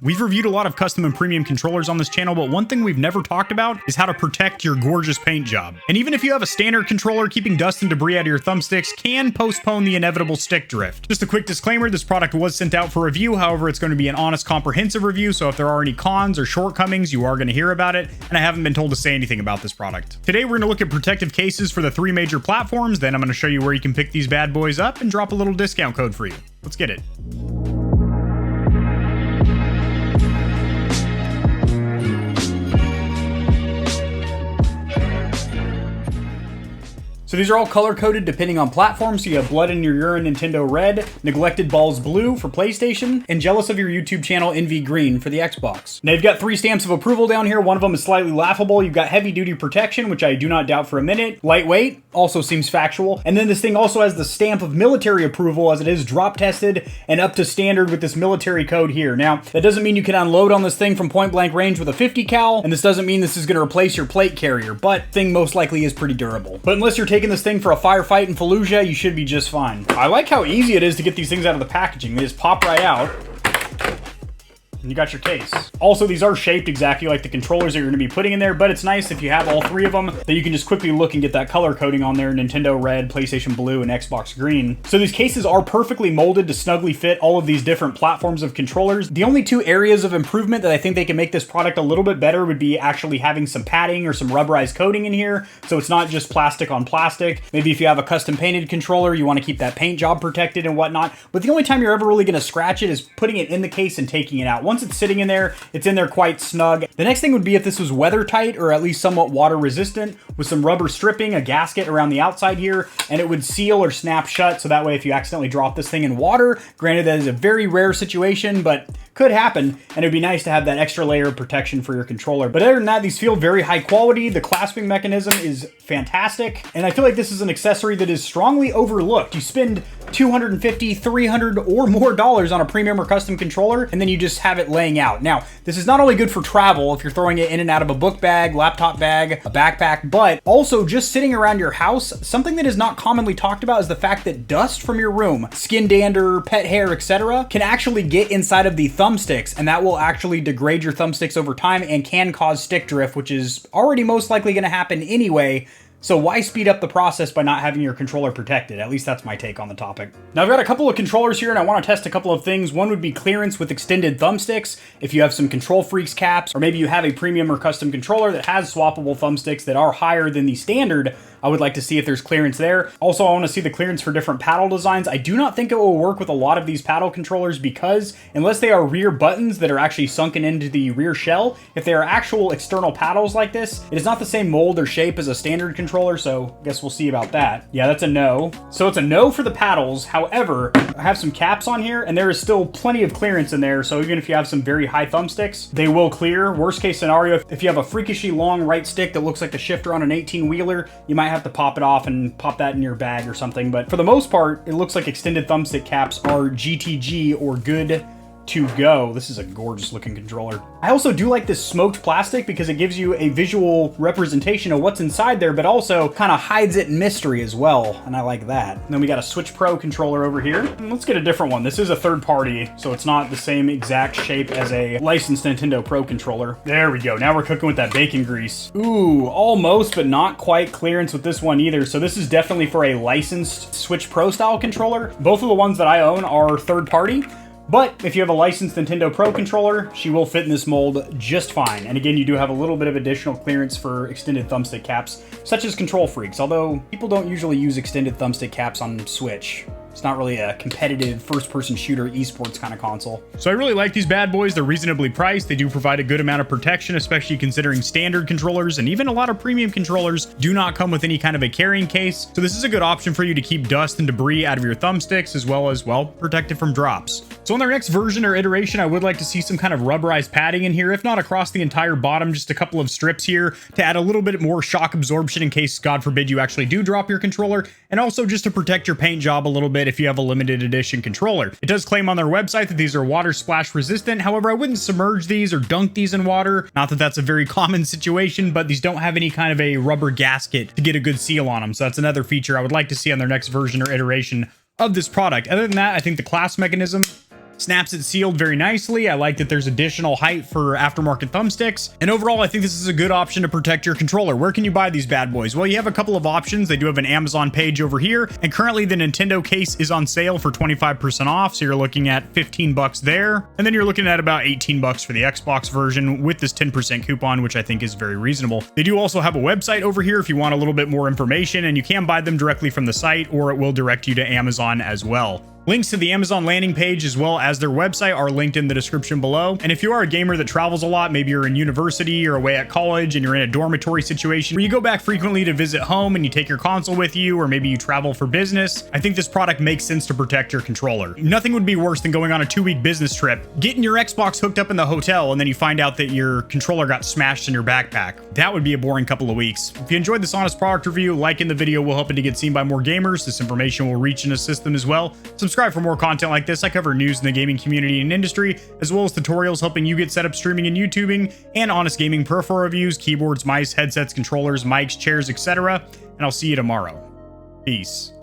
We've reviewed a lot of custom and premium controllers on this channel, but one thing we've never talked about is how to protect your gorgeous paint job. And even if you have a standard controller, keeping dust and debris out of your thumbsticks can postpone the inevitable stick drift. Just a quick disclaimer, this product was sent out for review, however it's going to be an honest, comprehensive review, so if there are any cons or shortcomings, you are going to hear about it, and I haven't been told to say anything about this product. Today we're going to look at protective cases for the 3 major platforms, then I'm going to show you where you can pick these bad boys up and drop a little discount code for you. Let's get it. So these are all color-coded depending on platform, so you have Blood in Your Urine Nintendo Red, Neglected Balls Blue for PlayStation, and Jealous of Your YouTube channel Envy Green for the Xbox. Now you've got 3 stamps of approval down here. One of them is slightly laughable. You've got Heavy Duty Protection, which I do not doubt for a minute. Lightweight, also seems factual. And then this thing also has the stamp of military approval, as it is drop tested and up to standard with this military code here. Now, that doesn't mean you can unload on this thing from point blank range with a 50 cal, and this doesn't mean this is going to replace your plate carrier, but thing most likely is pretty durable. But unless you're taking this thing for a firefight in Fallujah, you should be just fine. I like how easy it is to get these things out of the packaging. They just pop right out. And you got your case. Also, these are shaped exactly like the controllers that you're going to be putting in there, but it's nice if you have all 3 of them that you can just quickly look and get that color coding on there: Nintendo Red, PlayStation Blue, and Xbox Green. So these cases are perfectly molded to snugly fit all of these different platforms of controllers. The only 2 areas of improvement that I think they can make this product a little bit better would be actually having some padding or some rubberized coating in here, so it's not just plastic on plastic. Maybe if you have a custom painted controller, you want to keep that paint job protected and whatnot, but the only time you're ever really going to scratch it is putting it in the case and taking it out. Once it's sitting in there, it's in there quite snug. The next thing would be if this was weather tight or at least somewhat water resistant, with some rubber stripping, a gasket around the outside here, and it would seal or snap shut, so that way if you accidentally drop this thing in water, granted that is a very rare situation, but could happen, and it'd be nice to have that extra layer of protection for your controller. But other than that, these feel very high quality. The clasping mechanism is fantastic, and I feel like this is an accessory that is strongly overlooked. You spend $250, $300 or more on a premium or custom controller, and then you just have it laying out. Now, this is not only good for travel if you're throwing it in and out of a book bag, laptop bag, a backpack, but also just sitting around your house. Something that is not commonly talked about is the fact that dust from your room, skin dander, pet hair, etc., can actually get inside of the thumbsticks, and that will actually degrade your thumbsticks over time and can cause stick drift, which is already most likely going to happen anyway. So why speed up the process by not having your controller protected? At least that's my take on the topic. Now I've got a couple of controllers here and I want to test a couple of things. One would be clearance with extended thumbsticks. If you have some Control Freaks caps, or maybe you have a premium or custom controller that has swappable thumbsticks that are higher than the standard, I would like to see if there's clearance there. Also, I want to see the clearance for different paddle designs. I do not think it will work with a lot of these paddle controllers because unless they are rear buttons that are actually sunken into the rear shell, if they are actual external paddles like this, it is not the same mold or shape as a standard controller, so I guess we'll see about that. Yeah, that's a no. So it's a no for the paddles. However, I have some caps on here and there is still plenty of clearance in there, so even if you have some very high thumbsticks, they will clear. Worst case scenario, if you have a freakishly long right stick that looks like the shifter on an 18-wheeler, you might have to pop it off and pop that in your bag or something, but for the most part, it looks like extended thumbstick caps are GTG or good to go. This is a gorgeous looking controller. I also do like this smoked plastic because it gives you a visual representation of what's inside there, but also kind of hides it in mystery as well, and I like that. And then we got a Switch Pro controller over here. And let's get a different one. This is a third party, so it's not the same exact shape as a licensed Nintendo Pro controller. There we go. Now we're cooking with that bacon grease. Ooh, almost, but not quite clearance with this one either. So this is definitely for a licensed Switch Pro style controller. Both of the ones that I own are third party. But if you have a licensed Nintendo Pro controller, she will fit in this mold just fine. And again, you do have a little bit of additional clearance for extended thumbstick caps, such as Control Freaks, although people don't usually use extended thumbstick caps on Switch. It's not really a competitive first-person shooter esports kind of console. So I really like these bad boys. They're reasonably priced. They do provide a good amount of protection, especially considering standard controllers, and even a lot of premium controllers do not come with any kind of a carrying case. So this is a good option for you to keep dust and debris out of your thumbsticks, as well as, well, protect it from drops. So in their next version or iteration, I would like to see some kind of rubberized padding in here, if not across the entire bottom, just a couple of strips here to add a little bit more shock absorption in case, God forbid, you actually do drop your controller, and also just to protect your paint job a little bit if you have a limited edition controller. It does claim on their website that these are water splash resistant. However, I wouldn't submerge these or dunk these in water. Not that that's a very common situation, but these don't have any kind of a rubber gasket to get a good seal on them. So that's another feature I would like to see on their next version or iteration of this product. Other than that, I think the clasp mechanism Snaps it sealed very nicely. I like that there's additional height for aftermarket thumbsticks. And overall, I think this is a good option to protect your controller. Where can you buy these bad boys? Well, you have a couple of options. They do have an Amazon page over here, and currently the Nintendo case is on sale for 25% off. So you're looking at 15 bucks there. And then you're looking at about 18 bucks for the Xbox version with this 10% coupon, which I think is very reasonable. They do also have a website over here if you want a little bit more information, and you can buy them directly from the site, or it will direct you to Amazon as well. Links to the Amazon landing page as well as their website are linked in the description below. And if you are a gamer that travels a lot, maybe you're in university or away at college and you're in a dormitory situation where you go back frequently to visit home and you take your console with you, or maybe you travel for business, I think this product makes sense to protect your controller. Nothing would be worse than going on a 2-week business trip, getting your Xbox hooked up in the hotel, and then you find out that your controller got smashed in your backpack. That would be a boring couple of weeks. If you enjoyed this honest product review, liking the video will help it to get seen by more gamers. This information will reach and assist them as well. Subscribe for more content like this. I cover news in the gaming community and industry, as well as tutorials helping you get set up streaming and YouTubing, and honest gaming peripheral reviews, keyboards, mice, headsets, controllers, mics, chairs, etc. And I'll see you tomorrow. Peace.